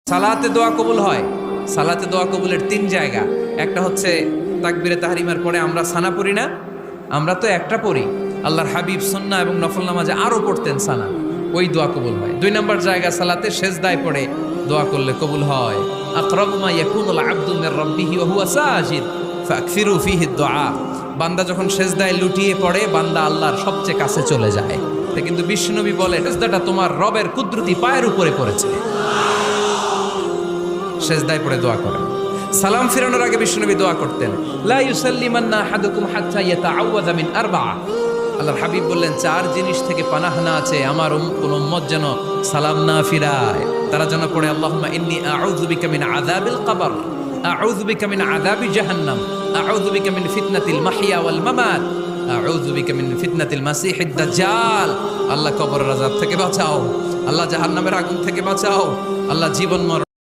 সালাতে দোয়া কবুল হয়। সালাতে দোয়া কবুলের 3 জায়গা। একটা হচ্ছে তাকবীরে তাহরিমার পরে আমরা সানা পড়ি না, আমরা তো একটা পড়ি। আল্লাহর হাবিব সুন্নাহ এবং নফল নামাজে আরো পড়তেন সানা, ওই দোয়া কবুল হয়। 2 নম্বর জায়গা সালাতে সেজদায় পড়ে দোয়া করলে কবুল হয়। আকরাবু মা ইয়াকুনুল আবদু মির রাব্বিহি ওয়া হুয়া সাজিদ ফাকসিরু ফীহি দুআ। বান্দা যখন সেজদায় লুটিয়ে পড়ে বান্দা আল্লাহর সবচেয়ে কাছে চলে যায়। কিন্তু বিশ্বনবী বলে সেজদাটা তোমার রবের কুদরতি পায়ের উপরে পড়েছে। সেজদায় পড়ে দোয়া করেন। সালাম ফিরানোর আগে বিশ্বনবী দোয়া করতেন, লা ইউসাল্লিমান্না আহাদুকুম হাত্তা ইয়াতাআওয়াযা মিন আরবা'a। আল্লাহর হাবিব বললেন 4 জিনিস থেকে পানাহ না আছে আমার কোন উম্মত যেন সালাম না ফিরায়। তারা যেন পড়ে আল্লাহুম্মা ইন্নী আউযু বিকা মিন আযাবিল কবর, আউযু বিকা মিন আযাবি জাহান্নাম, আউযু বিকা মিন ফিতনাতিল মাহইয়া ওয়াল মামাত, আউযু বিকা মিন ফিতনাতিল মাসিহিদ দাজ্জাল। আল্লাহ কবরের আযাব থেকে বাঁচাও, আল্লাহ জাহান্নামের আগুন থেকে বাঁচাও, আল্লাহ জীবন মরণ